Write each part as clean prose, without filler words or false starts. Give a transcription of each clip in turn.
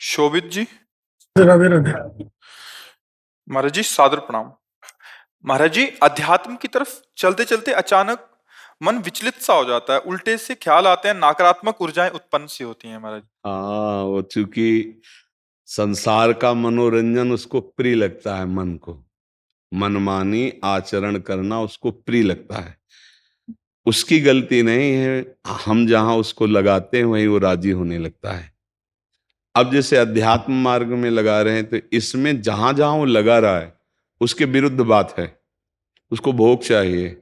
शोभित जी। राधे राधे। महाराज जी सादर प्रणाम। महाराज जी, अध्यात्म की तरफ चलते चलते अचानक मन विचलित सा हो जाता है, उल्टे से ख्याल आते हैं, नकारात्मक ऊर्जाएं उत्पन्न सी होती हैं महाराज। हाँ, वो चूंकि संसार का मनोरंजन उसको प्रिय लगता है, मन को मनमानी आचरण करना उसको प्रिय लगता है। उसकी गलती नहीं है, हम जहां उसको लगाते हैं वहीं वो राजी होने लगता है। अब जैसे अध्यात्म मार्ग में लगा रहे हैं तो इसमें जहां जहां वो लगा रहा है उसके विरुद्ध बात है। उसको भोग चाहिए,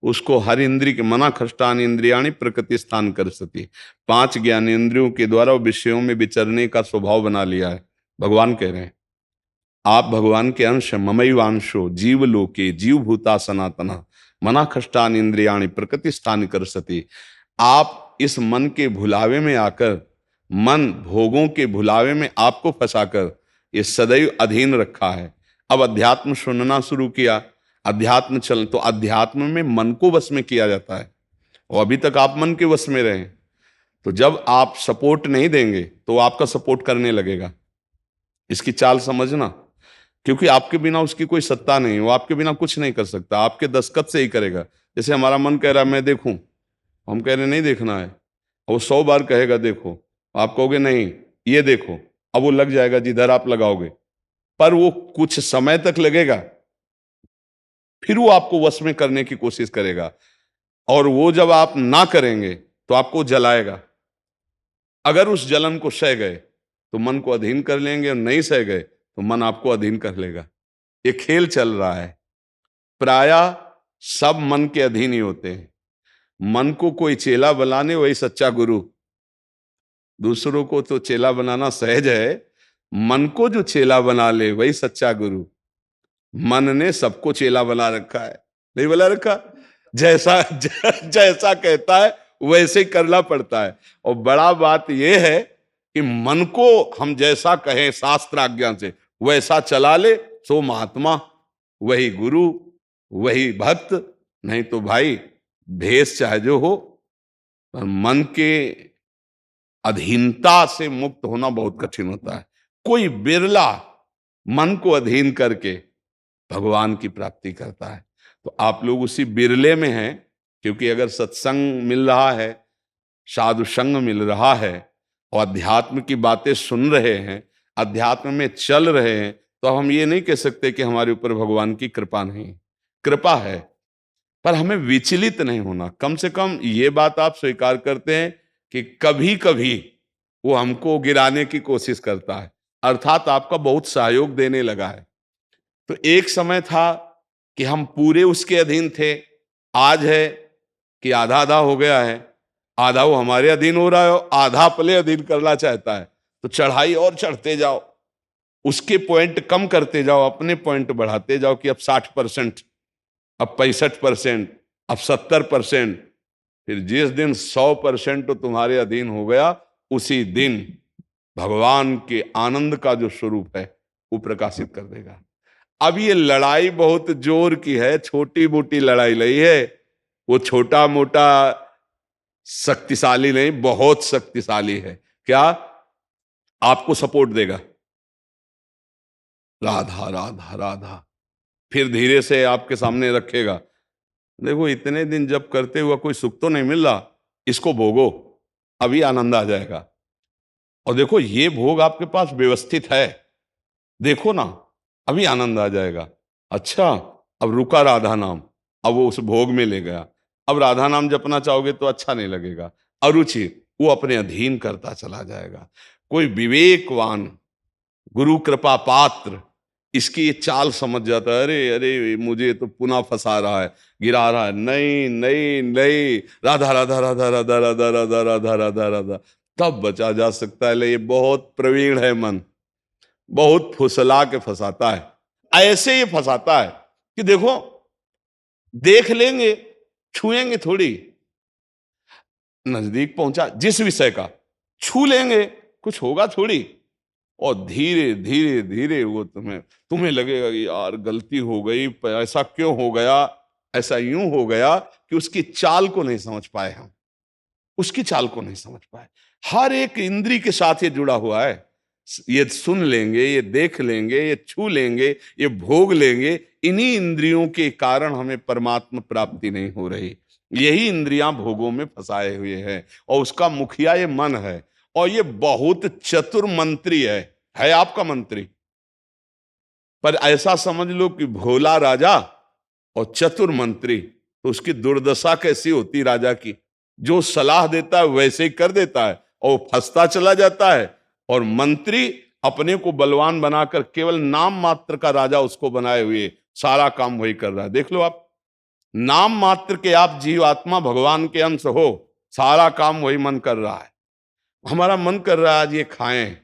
उसको हर इंद्रिय के मना खष्टान इंद्रियाणी प्रकृति स्थान कर सती, 5 ज्ञानेंद्रियों के द्वारा वो विषयों में विचरने का स्वभाव बना लिया है। भगवान कह रहे हैं आप भगवान के अंश, ममैवांशो जीव लोके जीव भूता सनातना मना खष्टान इंद्रियाणी प्रकृति स्थान कर सती। आप इस मन के भुलावे में आकर, मन भोगों के भुलावे में आपको फंसाकर ये सदैव अधीन रखा है। अब अध्यात्म सुनना शुरू किया, अध्यात्म चल तो अध्यात्म में मन को वश में किया जाता है और अभी तक आप मन के वश में रहे। तो जब आप सपोर्ट नहीं देंगे तो आपका सपोर्ट करने लगेगा। इसकी चाल समझना, क्योंकि आपके बिना उसकी कोई सत्ता नहीं, वो आपके बिना कुछ नहीं कर सकता, आपके दस्तखत से ही करेगा। जैसे हमारा मन कह रहा है मैं देखूं, हम कह रहे नहीं देखना है, वो 100 बार कहेगा देखो, आप कहोगे नहीं ये देखो, अब वो लग जाएगा जिधर आप लगाओगे, पर वो कुछ समय तक लगेगा, फिर वो आपको वश में करने की कोशिश करेगा। और वो जब आप ना करेंगे तो आपको जलाएगा। अगर उस जलन को सह गए तो मन को अधीन कर लेंगे, और नहीं सह गए तो मन आपको अधीन कर लेगा। ये खेल चल रहा है। प्रायः सब मन के अधीन ही होते हैं। मन को कोई चेला बनाने वही सच्चा गुरु। दूसरों को तो चेला बनाना सहज है, मन को जो चेला बना ले वही सच्चा गुरु। मन ने सबको चेला बना रखा है, नहीं बना रखा? जैसा कहता है वैसे ही करना पड़ता है। और बड़ा बात यह है कि मन को हम जैसा कहें शास्त्र आज्ञा से वैसा चला ले, सो महात्मा, वही गुरु, वही भक्त। नहीं तो भाई भेष चाहे जो हो, पर मन के अधीनता से मुक्त होना बहुत कठिन होता है। कोई बिरला मन को अधीन करके भगवान की प्राप्ति करता है। तो आप लोग उसी बिरले में हैं, क्योंकि अगर सत्संग मिल रहा है, साधु संग मिल रहा है और अध्यात्म की बातें सुन रहे हैं, अध्यात्म में चल रहे हैं, तो हम ये नहीं कह सकते कि हमारे ऊपर भगवान की कृपा नहीं। कृपा है, पर हमें विचलित नहीं होना। कम से कम ये बात आप स्वीकार करते हैं कि कभी कभी वो हमको गिराने की कोशिश करता है, अर्थात आपका बहुत सहयोग देने लगा है। तो एक समय था कि हम पूरे उसके अधीन थे, आज है कि आधा आधा हो गया है। आधा वो हमारे अधीन हो रहा है और आधा अपने अधीन करना चाहता है। तो चढ़ाई और चढ़ते जाओ, उसके पॉइंट कम करते जाओ, अपने पॉइंट बढ़ाते जाओ कि अब 60%, अब 65%, अब 70%। फिर जिस दिन 100% तो तुम्हारे अधीन हो गया, उसी दिन भगवान के आनंद का जो स्वरूप है वो प्रकाशित कर देगा। अब ये लड़ाई बहुत जोर की है, छोटी मोटी लड़ाई नहीं है। वो छोटा मोटा शक्तिशाली नहीं, बहुत शक्तिशाली है। क्या? आपको सपोर्ट देगा, राधा राधा राधा, फिर धीरे से आपके सामने रखेगा। देखो इतने दिन जब करते हुआ कोई सुख तो नहीं मिल रहा, इसको भोगो, अभी आनंद आ जाएगा। और देखो ये भोग आपके पास व्यवस्थित है, देखो ना, अभी आनंद आ जाएगा। अच्छा, अब रुका राधा नाम, अब वो उस भोग में ले गया। अब राधा नाम जपना चाहोगे तो अच्छा नहीं लगेगा, अरुचि, वो अपने अधीन करता चला जाएगा। कोई विवेकवान गुरु कृपा पात्र इसकी ये चाल समझ जाता है, अरे अरे मुझे तो पुनः फंसा रहा है, गिरा रहा है, नहीं नहीं नहीं, राधा राधा राधा राधा राधा राधा राधा राधा राधा, तब बचा जा सकता है। ये बहुत प्रवीण है मन, बहुत फुसला के फंसाता है। ऐसे ही फंसाता है कि देखो देख लेंगे, छुएंगे थोड़ी, नजदीक पहुंचा जिस विषय का, छू लेंगे, कुछ होगा थोड़ी। और धीरे धीरे धीरे वो तुम्हें लगेगा कि यार गलती हो गई, ऐसा क्यों हो गया, ऐसा यूं हो गया कि उसकी चाल को नहीं समझ पाए हम, उसकी चाल को नहीं समझ पाए। हर एक इंद्री के साथ ये जुड़ा हुआ है। ये सुन लेंगे, ये देख लेंगे, ये छू लेंगे, ये भोग लेंगे, इन्हीं इंद्रियों के कारण हमें परमात्मा प्राप्ति नहीं हो रही। यही इंद्रियां भोगों में फंसाए हुए हैं और उसका मुखिया ये मन है और ये बहुत चतुर मंत्री है आपका मंत्री। पर ऐसा समझ लो कि भोला राजा और चतुर मंत्री, तो उसकी दुर्दशा कैसी होती राजा की। जो सलाह देता है वैसे ही कर देता है और फंसता चला जाता है, और मंत्री अपने को बलवान बनाकर केवल नाम मात्र का राजा उसको बनाए हुए सारा काम वही कर रहा है। देख लो आप, नाम मात्र के आप जीवात्मा भगवान के अंश हो, सारा काम वही मन कर रहा है। हमारा मन कर रहा है आज ये खाएं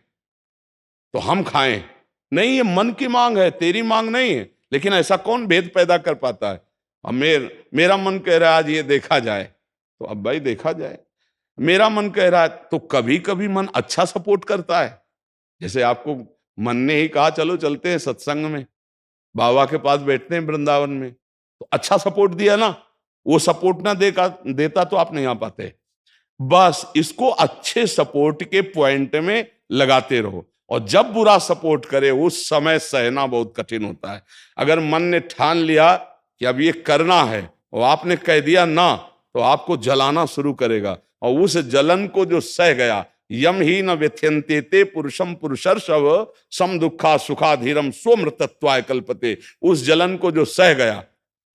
तो हम खाएं, नहीं, ये मन की मांग है, तेरी मांग नहीं है। लेकिन ऐसा कौन भेद पैदा कर पाता है। अब मेरा मन कह रहा है आज ये देखा जाए, तो अब भाई देखा जाए। मेरा मन कह रहा है, तो कभी कभी मन अच्छा सपोर्ट करता है। जैसे आपको मन ने ही कहा चलो चलते हैं सत्संग में, बाबा के पास बैठते हैं वृंदावन में, तो अच्छा सपोर्ट दिया ना। वो सपोर्ट ना देता तो आप नहीं आ पाते। बस इसको अच्छे सपोर्ट के पॉइंट में लगाते रहो, और जब बुरा सपोर्ट करे उस समय सहना बहुत कठिन होता है। अगर मन ने ठान लिया कि अब ये करना है और आपने कह दिया ना, तो आपको जलाना शुरू करेगा, और उस जलन को जो सह गया, यम ही न व्यथ्यन्ते ते पुरुषम पुरुषर्षव सम दुखा सुखाधीरम स्वमृतत्वाय कल्पते, उस जलन को जो सह गया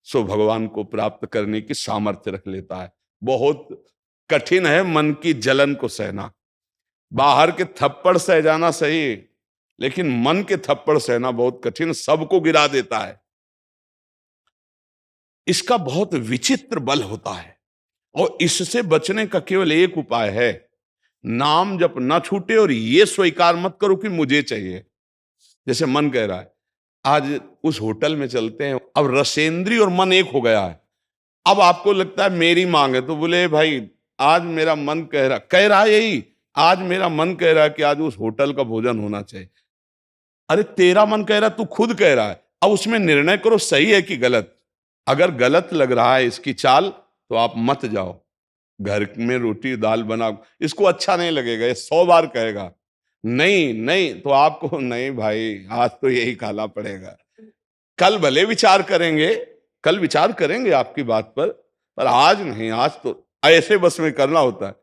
सो भगवान को प्राप्त करने की सामर्थ्य रख लेता है। बहुत कठिन है मन की जलन को सहना। बाहर के थप्पड़ सह जाना सही, लेकिन मन के थप्पड़ सहना बहुत कठिन, सबको गिरा देता है। इसका बहुत विचित्र बल होता है, और इससे बचने का केवल एक उपाय है, नाम जब न छूटे और ये स्वीकार मत करो कि मुझे चाहिए। जैसे मन कह रहा है आज उस होटल में चलते हैं, अब रसेंद्री और मन एक हो गया है। अब आपको लगता है मेरी मांग है, तो बोले भाई आज मेरा मन कह रहा है यही, आज मेरा मन कह रहा है कि आज उस होटल का भोजन होना चाहिए। अरे तेरा मन कह रहा है, तू खुद कह रहा है, अब उसमें निर्णय करो सही है कि गलत। अगर गलत लग रहा है इसकी चाल, तो आप मत जाओ। घर में रोटी दाल बनाओ, इसको अच्छा नहीं लगेगा, ये 100 बार कहेगा नहीं नहीं, तो आपको नहीं भाई आज तो यही खाना पड़ेगा। कल भले विचार करेंगे, कल विचार करेंगे आपकी बात पर आज नहीं, आज तो ऐसे बस में करना होता है।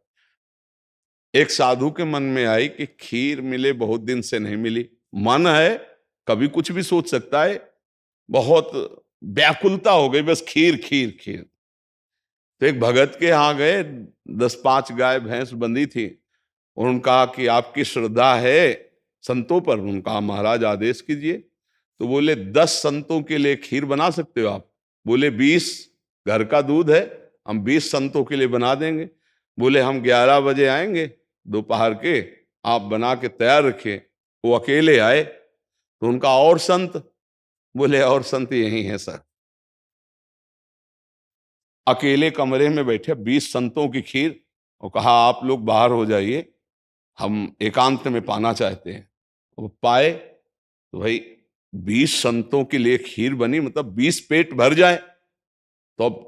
एक साधु के मन में आई कि खीर मिले, बहुत दिन से नहीं मिली, मन है कभी कुछ भी सोच सकता है, बहुत व्याकुलता हो गई, बस खीर खीर खीर। तो एक भगत के यहाँ गए, 10-5 गाय भैंस बंधी थी, उन्होंने कहा कि आपकी श्रद्धा है संतों पर। उन्होंने कहा महाराज आदेश कीजिए। तो बोले 10 संतों के लिए खीर बना सकते हो आप? बोले 20, घर का दूध है, हम 20 संतों के लिए बना देंगे। बोले हम 11 बजे आएंगे दोपहर के, आप बना के तैयार रखिए। वो अकेले आए, तो उनका और संत? बोले और संत यही है सर। अकेले कमरे में बैठे 20 संतों की खीर, और कहा आप लोग बाहर हो जाइए, हम एकांत में पाना चाहते हैं। वो पाए, तो भाई 20 संतों के लिए खीर बनी, मतलब 20 पेट भर जाए। तो अब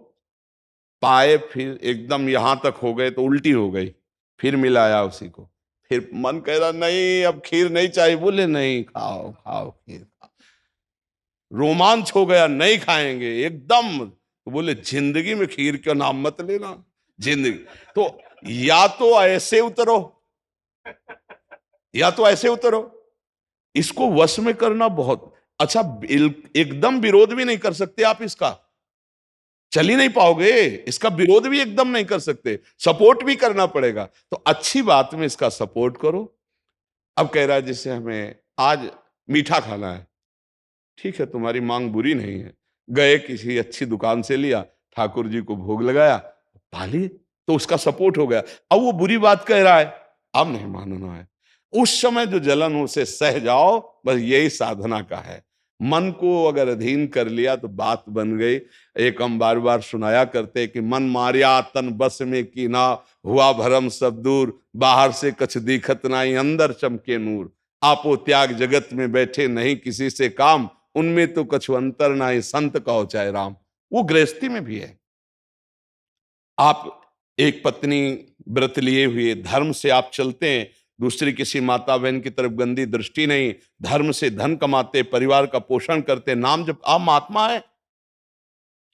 पाए, फिर एकदम यहां तक हो गए तो उल्टी हो गई, फिर मिलाया उसी को, फिर मन कह रहा नहीं अब खीर नहीं चाहिए। बोले नहीं, खाओ खाओ खीर खाओ। रोमांच हो गया, नहीं खाएंगे एकदम। तो बोले जिंदगी में खीर का नाम मत लेना, जिंदगी। तो या तो ऐसे उतरो, या तो ऐसे उतरो। इसको वश में करना बहुत अच्छा। एकदम विरोध भी नहीं कर सकते आप इसका, चल ही नहीं पाओगे। इसका विरोध भी एकदम नहीं कर सकते, सपोर्ट भी करना पड़ेगा। तो अच्छी बात में इसका सपोर्ट करो। अब कह रहा है जैसे हमें आज मीठा खाना है, ठीक है तुम्हारी मांग बुरी नहीं है, गए किसी अच्छी दुकान से लिया, ठाकुर जी को भोग लगाया, पा लिए, तो उसका सपोर्ट हो गया। अब वो बुरी बात कह रहा है, अब नहीं मानना है। उस समय जो जलन उसे सह जाओ, बस यही साधना का है। मन को अगर अधीन कर लिया तो बात बन गई। एक हम बार बार सुनाया करते कि मन मारिया तन बस में की ना, हुआ भरम सब दूर, बाहर से कछ दिखत नाई, अंदर चमके नूर। आपो त्याग जगत में बैठे नहीं किसी से काम, उनमें तो कछु अंतर ना ही, संत कहो चाहे राम। वो गृहस्थी में भी है। आप एक पत्नी व्रत लिए हुए धर्म से आप चलते हैं, दूसरी किसी माता बहन की तरफ गंदी दृष्टि नहीं, धर्म से धन कमाते, परिवार का पोषण करते, नाम जब आप महात्मा है,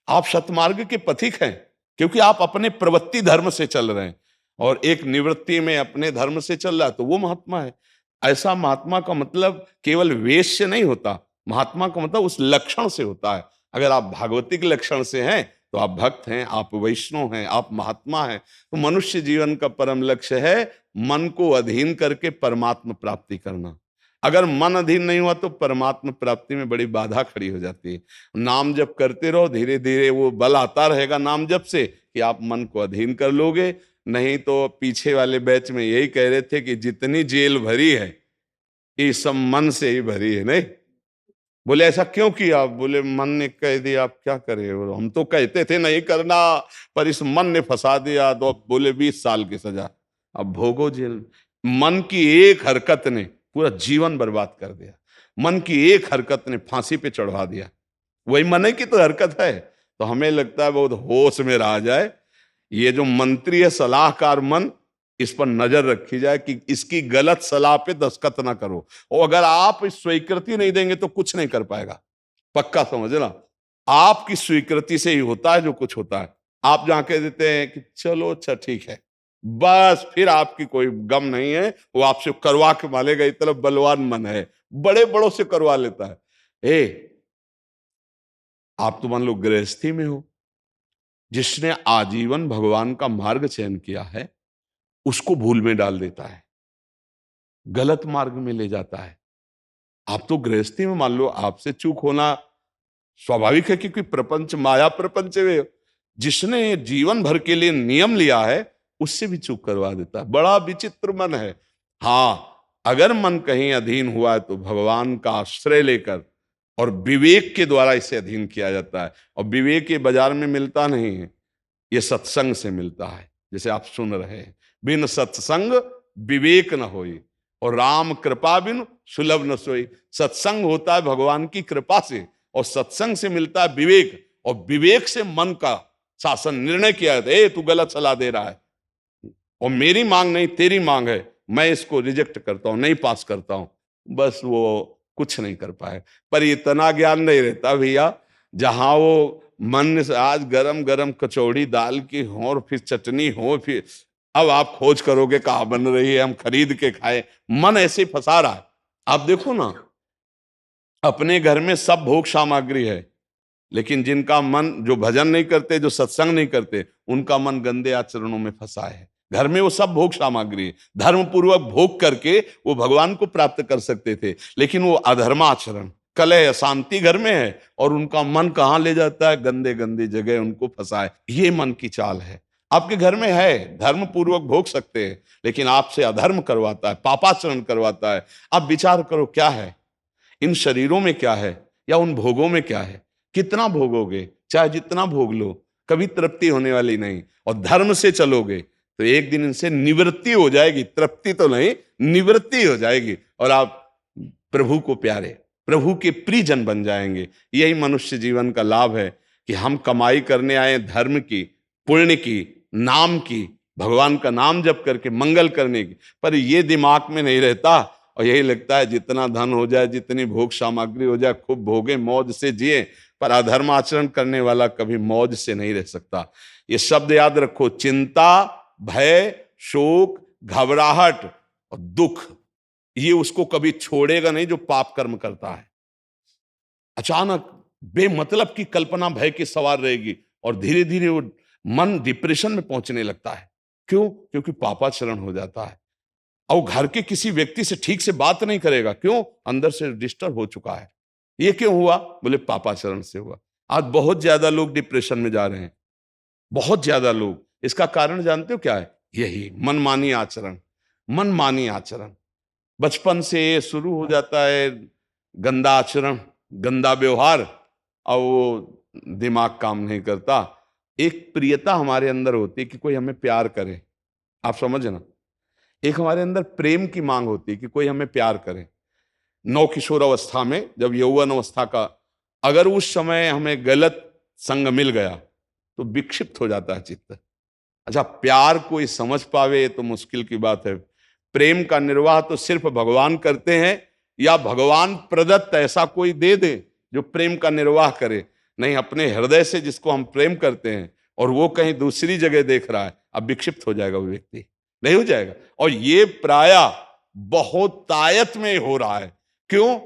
आप सतमार्ग के पथिक हैं, क्योंकि आप अपने प्रवृत्ति धर्म से चल रहे हैं और एक निवृत्ति में अपने धर्म से चल रहा है, तो वो महात्मा है। ऐसा महात्मा का मतलब केवल वेश से नहीं होता, महात्मा का मतलब उस लक्षण से होता है। अगर आप भागवतिक लक्षण से हैं तो आप भक्त हैं, आप वैष्णव हैं, आप महात्मा हैं। तो मनुष्य जीवन का परम लक्ष्य है मन को अधीन करके परमात्मा प्राप्ति करना। अगर मन अधीन नहीं हुआ तो परमात्मा प्राप्ति में बड़ी बाधा खड़ी हो जाती है। नाम जप करते रहो, धीरे धीरे वो बल आता रहेगा नाम जप से कि आप मन को अधीन कर लोगे। नहीं तो पीछे वाले बैच में यही कह रहे थे कि जितनी जेल भरी है ये सब मन से ही भरी है। नहीं बोले ऐसा क्यों किया? बोले मन ने कह दिया, आप क्या करें, और हम तो कहते थे नहीं करना, पर इस मन ने फंसा दिया, तो बोले 20 साल की सजा, अब भोगो जेल। मन की एक हरकत ने पूरा जीवन बर्बाद कर दिया, मन की एक हरकत ने फांसी पे चढ़वा दिया। वही मन की तो हरकत है। तो हमें लगता है बहुत होश में रहा जाए, ये जो मंत्री है सलाहकार मन, इस पर नजर रखी जाए कि इसकी गलत सलाह पे दस्तखत ना करो। और अगर आप स्वीकृति नहीं देंगे तो कुछ नहीं कर पाएगा, पक्का समझना। आपकी स्वीकृति से ही होता है जो कुछ होता है। आप जहां कह देते हैं कि चलो अच्छा ठीक है, बस फिर आपकी कोई गम नहीं है, वो आपसे करवा के मालेगा। इतना बलवान मन है, बड़े बड़ों से करवा लेता है। आप तो मान लो गृहस्थी में हो, जिसने आजीवन भगवान का मार्ग चयन किया है उसको भूल में डाल देता है, गलत मार्ग में ले जाता है। आप तो गृहस्थी में मान लो आपसे चूक होना स्वाभाविक है, क्योंकि प्रपंच माया प्रपंच में जिसने जीवन भर के लिए नियम लिया है उससे भी चूक करवा देता है। बड़ा विचित्र मन है। हाँ, अगर मन कहीं अधीन हुआ है तो भगवान का आश्रय लेकर और विवेक के द्वारा इसे अधीन किया जाता है। और विवेक ये बाजार में मिलता नहीं है, ये सत्संग से मिलता है। जैसे आप सुन रहे हैं, बिन सत्संग विवेक न होई और राम कृपा बिन सुलभ न सोई। सत्संग होता है भगवान की कृपा से और सत्संग से मिलता है विवेक, और विवेक से मन का शासन निर्णय किया जाता है। तू गलत सलाह दे रहा है और मेरी मांग नहीं तेरी मांग है, मैं इसको रिजेक्ट करता हूं, नहीं पास करता हूं। बस वो कुछ नहीं कर पाए। पर इतना ज्ञान नहीं रहता भैया, जहां वो मन से आज गरम गरम कचौड़ी दाल की हो और फिर चटनी हो, फिर अब आप खोज करोगे कहाँ बन रही है, हम खरीद के खाए। मन ऐसे फंसा रहा है। आप देखो ना, अपने घर में सब भोग सामग्री है, लेकिन जिनका मन, जो भजन नहीं करते, जो सत्संग नहीं करते, उनका मन गंदे आचरणों में फंसा है। घर में वो सब भोग सामग्री है, धर्म पूर्वक भोग करके वो भगवान को प्राप्त कर सकते थे, लेकिन वो अधर्माचरण, कलह, अशांति घर में है और उनका मन कहां ले जाता है, गंदे गंदे जगह उनको फंसाए। ये मन की चाल है। आपके घर में है, धर्म पूर्वक भोग सकते हैं, लेकिन आपसे अधर्म करवाता है, पापाचरण करवाता है। आप विचार करो क्या है इन शरीरों में, क्या है या उन भोगों में क्या है। कितना भोगोगे, चाहे जितना भोग लो, कभी तृप्ति होने वाली नहीं। और धर्म से चलोगे तो एक दिन इनसे निवृत्ति हो जाएगी, तृप्ति तो नहीं, निवृत्ति हो जाएगी और आप प्रभु को प्यारे, प्रभु के प्रियजन बन जाएंगे। यही मनुष्य जीवन का लाभ है कि हम कमाई करने आए धर्म की, पुण्य की, नाम की, भगवान का नाम जप करके मंगल करने की, पर ये दिमाग में नहीं रहता और यही लगता है जितना धन हो जाए, जितनी भोग सामग्री हो जाए, खूब भोगे, मौज से जिए। पर अधर्म आचरण करने वाला कभी मौज से नहीं रह सकता। ये शब्द याद रखो, चिंता, भय, शोक, घबराहट और दुख, ये उसको कभी छोड़ेगा नहीं जो पाप कर्म करता है। अचानक बेमतलब की कल्पना भय की सवार रहेगी और धीरे धीरे वो मन डिप्रेशन में पहुंचने लगता है। क्यों? क्योंकि पापाचरण हो जाता है। और घर के किसी व्यक्ति से ठीक से बात नहीं करेगा। क्यों? अंदर से डिस्टर्ब हो चुका है। ये क्यों हुआ? बोले पापाचरण से हुआ। आज बहुत ज्यादा लोग डिप्रेशन में जा रहे हैं, बहुत ज्यादा लोग। इसका कारण जानते हो क्या है? यही मनमानी आचरण। मनमानी आचरण बचपन से शुरू हो जाता है, गंदा आचरण, गंदा व्यवहार, और वो दिमाग काम नहीं करता। एक प्रियता हमारे अंदर होती है कि कोई हमें प्यार करे, आप समझना। एक हमारे अंदर प्रेम की मांग होती है कि कोई हमें प्यार करे। नौ किशोर अवस्था में, जब यौवन अवस्था का, अगर उस समय हमें गलत संग मिल गया तो विक्षिप्त हो जाता है चित्त। अच्छा, प्यार कोई समझ पावे तो मुश्किल की बात है। प्रेम का निर्वाह तो सिर्फ भगवान करते हैं, या भगवान प्रदत्त ऐसा कोई दे दे जो प्रेम का निर्वाह करे। नहीं, अपने हृदय से जिसको हम प्रेम करते हैं और वो कहीं दूसरी जगह देख रहा है, अब विक्षिप्त हो जाएगा वो व्यक्ति, नहीं हो जाएगा। और ये प्राय बहुत तायत में हो रहा है। क्यों?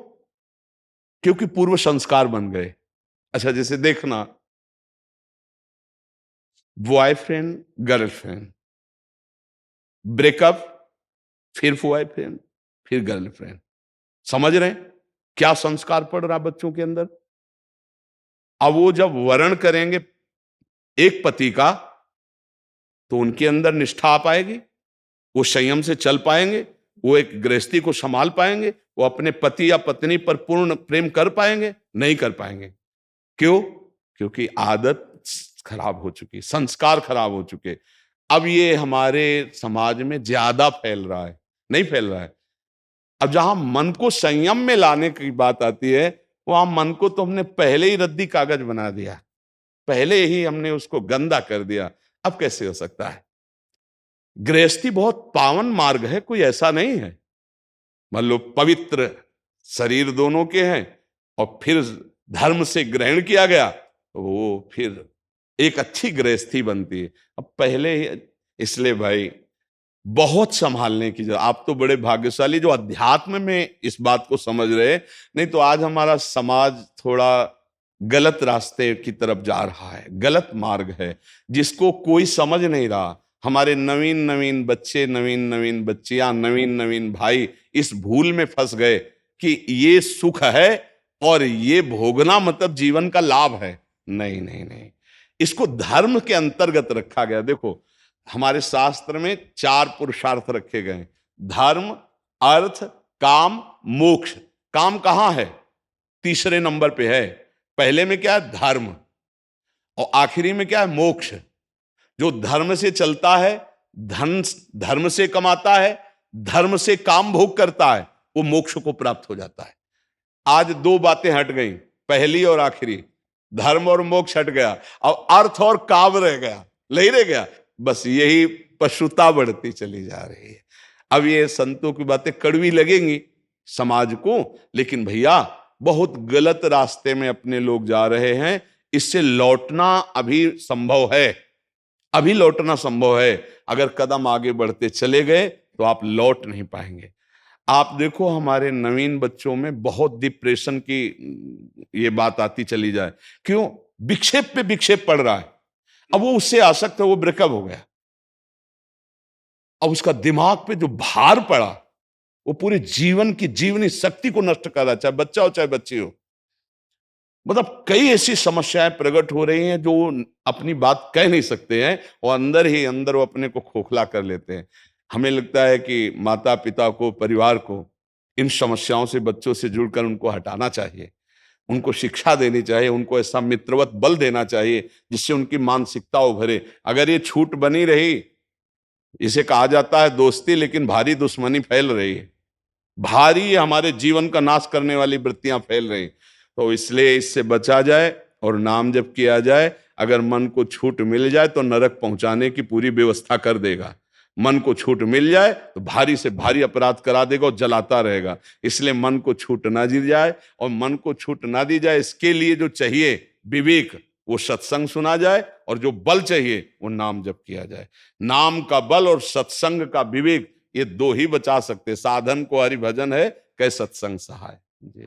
क्योंकि पूर्व संस्कार बन गए। अच्छा, जैसे देखना, बॉयफ्रेंड गर्लफ्रेंड, ब्रेकअप, फिर बॉयफ्रेंड, फिर गर्लफ्रेंड। समझ रहे हैं क्या संस्कार पड़ रहा बच्चों के अंदर? अब वो जब वर्ण करेंगे एक पति का, तो उनके अंदर निष्ठा आ पाएगी, वो संयम से चल पाएंगे, वो एक गृहस्थी को संभाल पाएंगे, वो अपने पति या पत्नी पर पूर्ण प्रेम कर पाएंगे? नहीं कर पाएंगे। क्यों? क्योंकि आदत खराब हो चुकी, संस्कार खराब हो चुके। अब ये हमारे समाज में ज्यादा फैल रहा है, नहीं फैल रहा है। अब जहां मन को संयम में लाने की बात आती है, वहां मन को तो हमने पहले ही रद्दी कागज बना दिया, पहले ही हमने उसको गंदा कर दिया। अब कैसे हो सकता है? गृहस्थी बहुत पावन मार्ग है, कोई ऐसा नहीं है। मान लो पवित्र शरीर दोनों के हैं और फिर धर्म से ग्रहण किया गया, तो वो फिर एक अच्छी गृहस्थी बनती है। अब पहले ही, इसलिए भाई बहुत संभालने की जरूरत। आप तो बड़े भाग्यशाली जो अध्यात्म में इस बात को समझ रहे, नहीं तो आज हमारा समाज थोड़ा गलत रास्ते की तरफ जा रहा है, गलत मार्ग है जिसको कोई समझ नहीं रहा। हमारे नवीन नवीन बच्चे, नवीन नवीन बच्चियां, नवीन नवीन भाई इस भूल में फंस गए कि ये सुख है और ये भोगना मतलब जीवन का लाभ है। नहीं नहीं नहीं, इसको धर्म के अंतर्गत रखा गया। देखो, हमारे शास्त्र में 4 पुरुषार्थ रखे गए: धर्म, अर्थ, काम, मोक्ष। काम कहां है? तीसरे नंबर पे है। पहले में क्या है? धर्म। और आखिरी में क्या है? मोक्ष। जो धर्म से चलता है, धन धर्म से कमाता है, धर्म से काम भोग करता है, वो मोक्ष को प्राप्त हो जाता है। आज 2 बातें हट गई, पहली और आखिरी। धर्म और मोक्ष हट गया, अब अर्थ और काम रह गया, नहीं रह गया। बस यही पशुता बढ़ती चली जा रही है। अब ये संतों की बातें कड़वी लगेंगी समाज को, लेकिन भैया बहुत गलत रास्ते में अपने लोग जा रहे हैं। इससे लौटना अभी संभव है, अभी लौटना संभव है। अगर कदम आगे बढ़ते चले गए तो आप लौट नहीं पाएंगे। आप देखो, हमारे नवीन बच्चों में बहुत डिप्रेशन की ये बात आती चली जाए। क्यों? विक्षेप पे विक्षेप पड़ रहा है। अब वो उससे आसक्त है, वो ब्रेकअप हो गया, अब उसका दिमाग पे जो भार पड़ा वो पूरे जीवन की जीवनी शक्ति को नष्ट कर रहा है, चाहे बच्चा हो चाहे बच्ची हो। मतलब कई ऐसी समस्याएं प्रकट हो रही हैं जो अपनी बात कह नहीं सकते हैं और अंदर ही अंदर वो अपने को खोखला कर लेते हैं। हमें लगता है कि माता पिता को, परिवार को इन समस्याओं से, बच्चों से जुड़कर उनको हटाना चाहिए, उनको शिक्षा देनी चाहिए, उनको ऐसा मित्रवत बल देना चाहिए जिससे उनकी मानसिकता उभरे। अगर ये छूट बनी रही, इसे कहा जाता है दोस्ती, लेकिन भारी दुश्मनी फैल रही है, भारी हमारे जीवन का नाश करने वाली वृत्तियां फैल रही। तो इसलिए इससे बचा जाए और नाम जप किया जाए। अगर मन को छूट मिल जाए तो नरक पहुंचाने की पूरी व्यवस्था कर देगा। मन को छूट मिल जाए तो भारी से भारी अपराध करा देगा और जलाता रहेगा। इसलिए मन को छूट ना दी जाए, और मन को छूट ना दी जाए इसके लिए जो चाहिए विवेक, वो सत्संग सुना जाए, और जो बल चाहिए वो नाम जप किया जाए। नाम का बल और सत्संग का विवेक, ये 2 ही बचा सकते। साधन को हरि भजन है, कै सत्संग सहाय। जी।